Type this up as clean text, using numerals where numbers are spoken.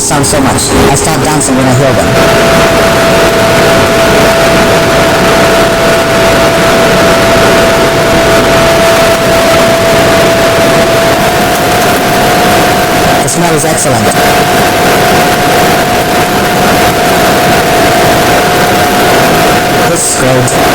these songs so much. I start dancing when I hear them. The smell is excellent. This is great.